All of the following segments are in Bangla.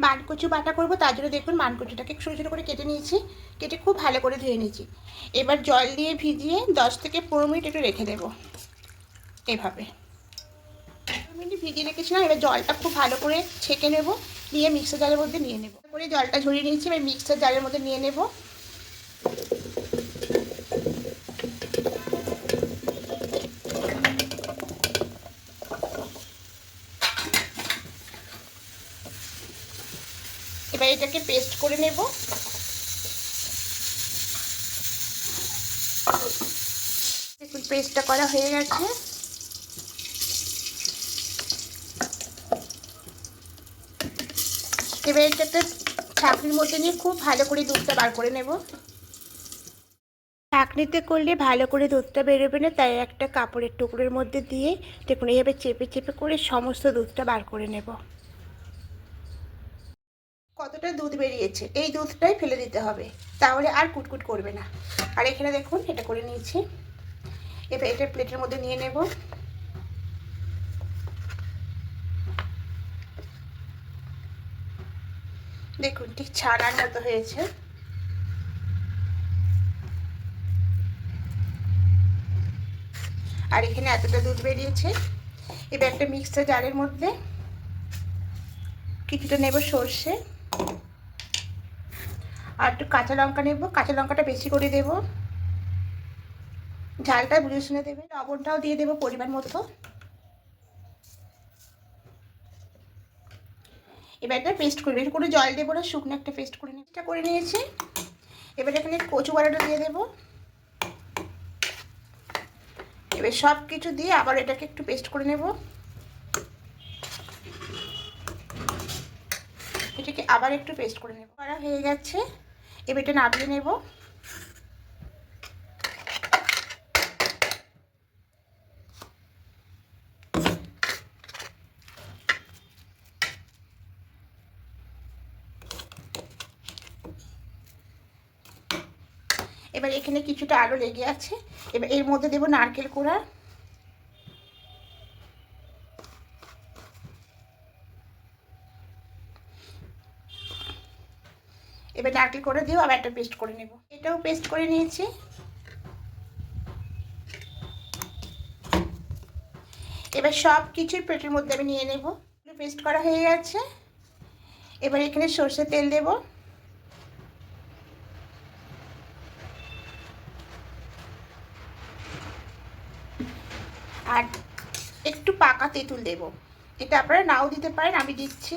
মানকচু বাটা করবো, তার জন্য দেখুন মানকচুটাকে ছোটো ছোটো করে কেটে নিয়েছি, কেটে খুব ভালো করে ধুয়ে নিয়েছি। এবার জল দিয়ে ভিজিয়ে 10 থেকে 15 মিনিট একটু রেখে দেবো এভাবে। 15 মিনিট ভিজিয়ে রেখেছিলাম, এবার জলটা খুব ভালো করে ছেঁকে নেব, নিয়ে মিক্সার জারের মধ্যে নিয়ে নেব। করে জলটা ঝরিয়ে নিয়েছি, এবার মিক্সার জারের মধ্যে নিয়ে নেব। এবার এটাকে পেস্ট করে নেব। দেখুন পেস্টটা করা হয়ে গেছে। এবার এটাকে ছাঁকনির মধ্যে নিয়ে খুব ভালো করে দুধটা বার করে নেব। ছাঁকনিতে করলে ভালো করে দুধটা বেরোবে না, তাই একটা কাপড়ের টুকরোর মধ্যে দিয়ে দেখুন এইভাবে চেপে চেপে করে সমস্ত দুধটা বার করে নেব। কতটা দুধ বেরিয়েছে এই দুধটাই ফেলে দিতে হবে, তাহলে আর কুটকুট করবে না। আর এখানে দেখুন এটা করে নিয়েছি, এবার এটা প্লেটের মধ্যে নিয়ে নেব। দেখুন ঠিক ছানার মতো হয়েছে। আর এখানে এতটা দুধ বেরিয়েছে। এবার একটা মিক্সার জারের মধ্যে কিছুটা নেব সর্ষে, আর একটু কাঁচা লঙ্কা নেব। কাঁচা লঙ্কাটা বেশি করে দেব, ঝালটা বুঝে শুনে দেবে। লবণটাও দিয়ে দেবো পরিমাণ মতো। এবার একটা পেস্ট করবে, একটু করে জল দেবো না, শুকনো একটা পেস্ট করে নিয়ে করে নিয়েছি। এবার এখানে কচু বাটাটা দিয়ে দেবো। এবার সব কিছু দিয়ে আবার এটাকে একটু পেস্ট করে নেব। এটাকে আবার একটু পেস্ট করে নেব। করা হয়ে গেছে, এবার এটা নামিয়ে নেব। এবার এখানে কিছুটা আরও লেগে আছে, এবার এর মধ্যে দেব নারকেল কোড়া। এবার নারকেল কোড়া দিয়েও আবার একটা পেস্ট করে নেব। এটাও পেস্ট করে নিয়েছি। এবার সব কিছুই প্লেটের মধ্যে আমি নিয়ে নেব। পেস্ট করা হয়ে গেছে। এবার এখানে সরষের তেল দেব, আর একটু পাকা তেঁতুল দেব। এটা আপনারা নাও দিতে পারেন, আমি দিচ্ছি।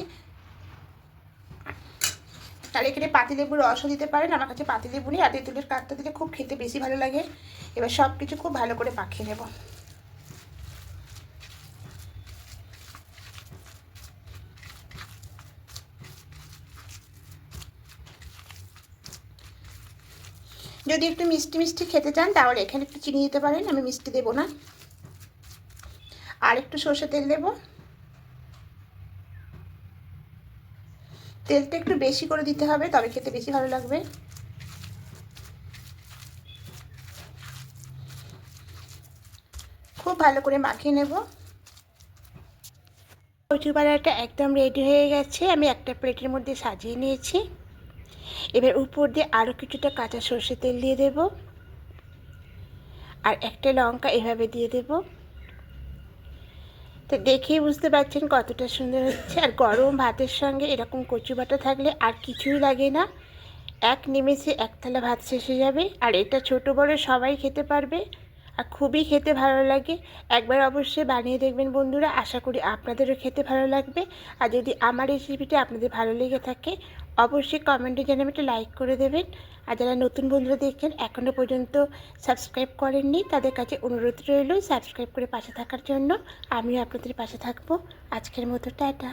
আর এখানে পাতিলেবুর রসও দিতে পারেন, আমার কাছে পাতিলেবু নেই, আর তেঁতুলের কাঠটা দিলে খুব খেতে বেশি ভালো লাগে। এবার সব কিছু খুব ভালো করে মাখিয়ে নেব। যদি একটু মিষ্টি মিষ্টি খেতে চান তাহলে এখানে একটু চিনি দিতে পারেন, আমি মিষ্টি দেবো না। আর একটু সরষের তেল দেব। তেলটা একটু বেশি করে দিতে হবে, তবে খেতে বেশি ভালো লাগবে। খুব ভালো করে মাখিয়ে নেব। কচু বাটাটা একদম রেডি হয়ে গেছে, আমি একটা প্লেটের মধ্যে সাজিয়ে নিয়েছি। এবার উপর দিয়ে আরও কিছুটা কাঁচা সরষের তেল দিয়ে দেব, আর একটা লঙ্কা এভাবে দিয়ে দেব। তো দেখেই বুঝতে পারছেন কতটা সুন্দর হচ্ছে। আর গরম ভাতের সঙ্গে এরকম কচু বাটা থাকলে আর কিছুই লাগে না, এক নিমেষে এক থালা ভাত শেষ হয়ে যাবে। আর এটা ছোটো বড়ো সবাই খেতে পারবে, আর খুবই খেতে ভালো লাগে। একবার অবশ্যই বানিয়ে দেখবেন বন্ধুরা, আশা করি আপনাদেরও খেতে ভালো লাগবে। আর যদি আমার রেসিপিটা আপনাদের ভালো লেগে থাকে অবশ্যই কমেন্টে জানাবেন, একটা লাইক করে দেবেন। আর যারা নতুন বন্ধুরা দেখছেন এখনও পর্যন্ত সাবস্ক্রাইব করেননি, তাদের কাছে অনুরোধ রইল সাবস্ক্রাইব করে পাশে থাকার জন্য। আমিও আপনাদের পাশে থাকবো। আজকের মতো টাটা।